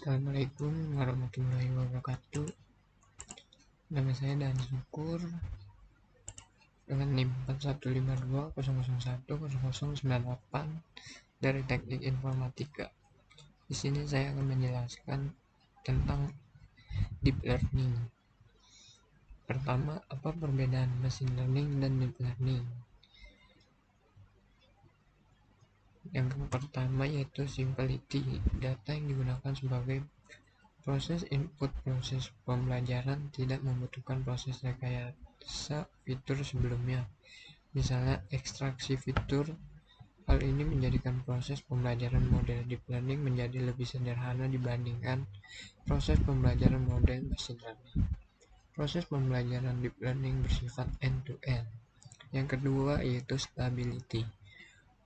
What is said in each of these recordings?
Assalamualaikum warahmatullahi wabarakatuh. Nama saya Dan Syukur dengan NIM 4152001098 dari Teknik Informatika. Di sini saya akan menjelaskan tentang deep learning. Pertama, apa perbedaan machine learning dan deep learning? Yang pertama yaitu simplicity. Data yang digunakan sebagai proses input proses pembelajaran tidak membutuhkan proses rekayasa fitur sebelumnya, misalnya ekstraksi fitur. Hal ini menjadikan proses pembelajaran model deep learning menjadi lebih sederhana dibandingkan proses pembelajaran model machine learning. Proses pembelajaran deep learning bersifat end-to-end. Yang kedua yaitu stability.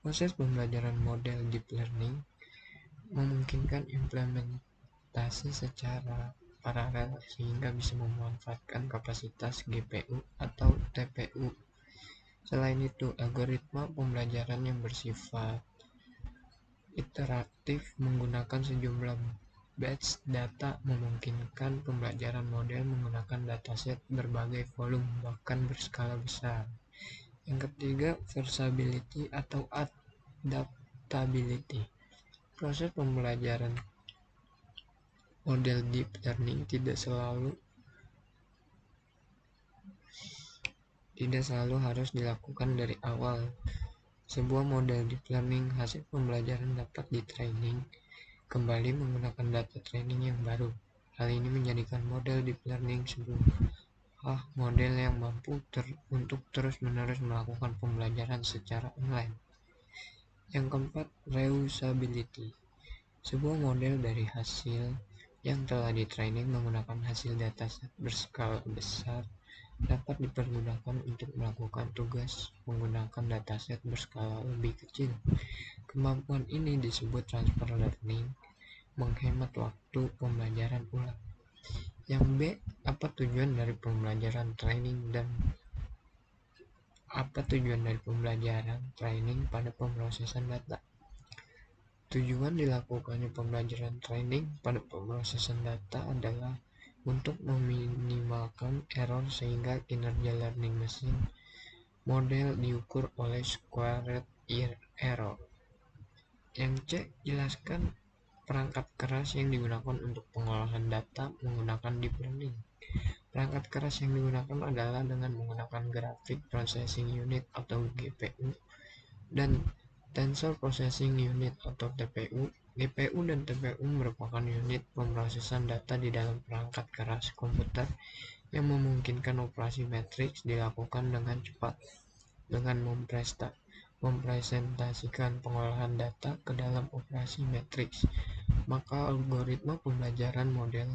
Proses pembelajaran model deep learning memungkinkan implementasi secara paralel sehingga bisa memanfaatkan kapasitas GPU atau TPU. Selain itu, algoritma pembelajaran yang bersifat iteratif menggunakan sejumlah batch data memungkinkan pembelajaran model menggunakan dataset berbagai volume bahkan berskala besar. Yang ketiga, versability atau adaptability. Proses pembelajaran model deep learning tidak selalu harus dilakukan dari awal. Sebuah model deep learning hasil pembelajaran dapat di-training kembali menggunakan data training yang baru. Hal ini menjadikan model deep learning sebuah model yang mampu untuk terus-menerus melakukan pembelajaran secara online. Yang keempat, reusability. Sebuah model dari hasil yang telah di-training menggunakan hasil dataset berskala besar dapat dipergunakan untuk melakukan tugas menggunakan dataset berskala lebih kecil. Kemampuan ini disebut transfer learning, menghemat waktu pembelajaran ulang. Yang B, apa tujuan dari pembelajaran training pada pemrosesan data? Tujuan dilakukannya pembelajaran training pada pemrosesan data adalah untuk meminimalkan error sehingga kinerja learning machine model diukur oleh squared error. Yang C, jelaskan perangkat keras yang digunakan untuk pengolahan data menggunakan deep learning. Perangkat keras yang digunakan adalah dengan menggunakan Graphic Processing Unit atau GPU dan Tensor Processing Unit atau TPU. GPU dan TPU merupakan unit pemrosesan data di dalam perangkat keras komputer yang memungkinkan operasi matriks dilakukan dengan cepat. Dengan mempresentasikan pengolahan data ke dalam operasi matriks, maka algoritma pembelajaran model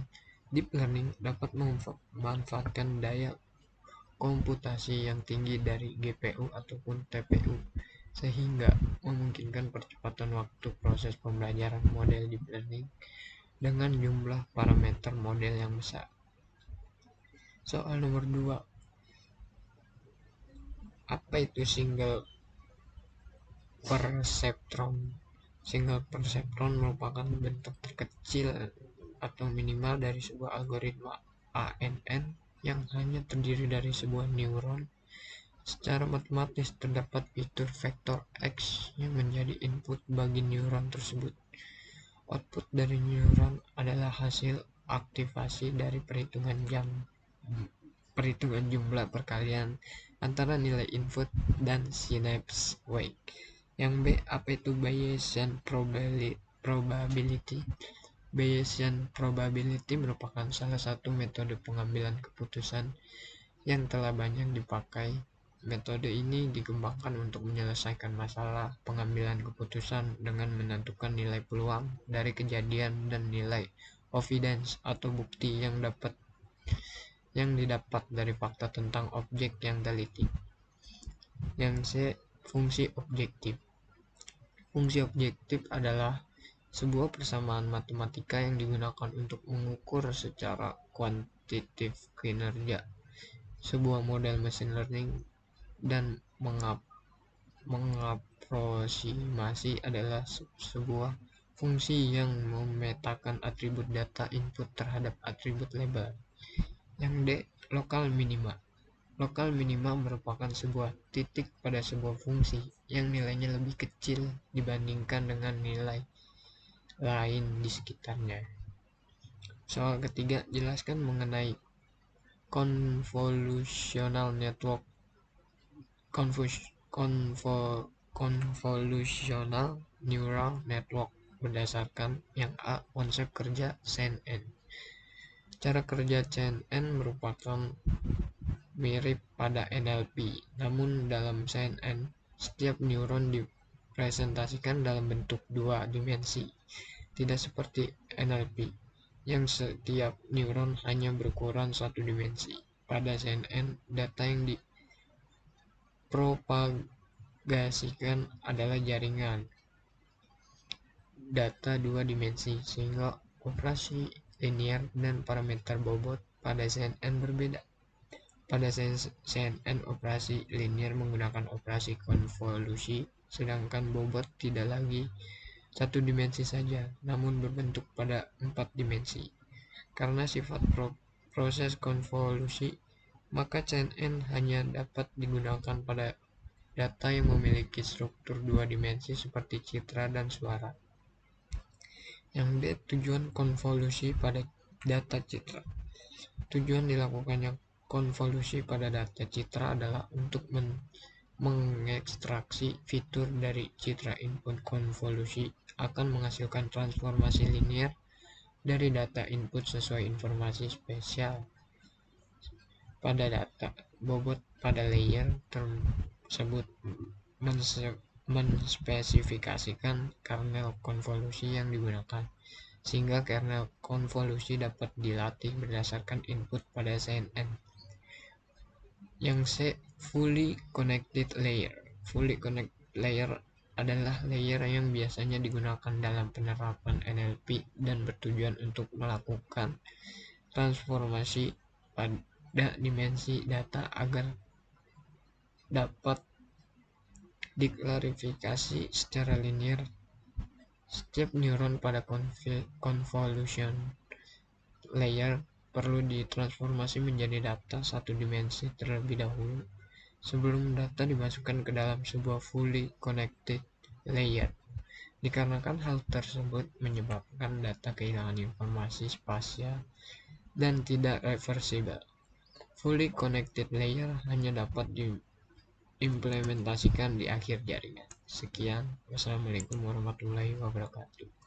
deep learning dapat memanfaatkan daya komputasi yang tinggi dari GPU ataupun TPU sehingga memungkinkan percepatan waktu proses pembelajaran model deep learning dengan jumlah parameter model yang besar. Soal nomor 2. Apa itu single perceptron? Single perceptron merupakan bentuk terkecil atau minimal dari sebuah algoritma ANN yang hanya terdiri dari sebuah neuron. Secara matematis terdapat fitur vektor X yang menjadi input bagi neuron tersebut. Output dari neuron adalah hasil aktivasi dari perhitungan jumlah perkalian antara nilai input dan synapse wake. Yang B, apa itu Bayesian probability? Bayesian probability merupakan salah satu metode pengambilan keputusan yang telah banyak dipakai. Metode ini dikembangkan untuk menyelesaikan masalah pengambilan keputusan dengan menentukan nilai peluang dari kejadian dan nilai evidence atau bukti yang didapat dari fakta tentang objek yang teliti. Yang C, fungsi objektif. Fungsi objektif adalah sebuah persamaan matematika yang digunakan untuk mengukur secara kuantitatif kinerja sebuah model machine learning dan mengaproksimasi adalah sebuah fungsi yang memetakan atribut data input terhadap atribut label. Yang D, lokal minima. Lokal minima merupakan sebuah titik pada sebuah fungsi yang nilainya lebih kecil dibandingkan dengan nilai lain di sekitarnya. Soal ketiga, jelaskan mengenai convolutional network. Convolutional neural network berdasarkan yang A, konsep kerja CNN. Cara kerja CNN merupakan mirip pada NLP, namun dalam CNN, setiap neuron dipresentasikan dalam bentuk dua dimensi, tidak seperti NLP, yang setiap neuron hanya berukuran satu dimensi. Pada CNN, data yang dipropagasikan adalah jaringan data dua dimensi, sehingga operasi linear dan parameter bobot pada CNN berbeda. Pada CNN, operasi linear menggunakan operasi konvolusi, sedangkan bobot tidak lagi satu dimensi saja, namun berbentuk pada 4 dimensi. Karena sifat proses konvolusi, maka CNN hanya dapat digunakan pada data yang memiliki struktur dua dimensi seperti citra dan suara. Yang D, tujuan konvolusi pada data citra. Tujuan dilakukannya konvolusi pada data citra adalah untuk mengekstraksi fitur dari citra. Input konvolusi akan menghasilkan transformasi linear dari data input sesuai informasi spesial pada data. Bobot pada layer tersebut menspesifikasikan kernel konvolusi yang digunakan, sehingga kernel konvolusi dapat dilatih berdasarkan input pada CNN. Yang C, fully connected layer. Fully connected layer adalah layer yang biasanya digunakan dalam penerapan NLP dan bertujuan untuk melakukan transformasi pada dimensi data agar dapat diklarifikasi secara linear. Setiap neuron pada convolution layer perlu ditransformasi menjadi data satu dimensi terlebih dahulu sebelum data dimasukkan ke dalam sebuah fully connected layer. Dikarenakan hal tersebut menyebabkan data kehilangan informasi spasial dan tidak reversible. Fully connected layer hanya dapat diimplementasikan di akhir jaringan. Sekian, wassalamualaikum warahmatullahi wabarakatuh.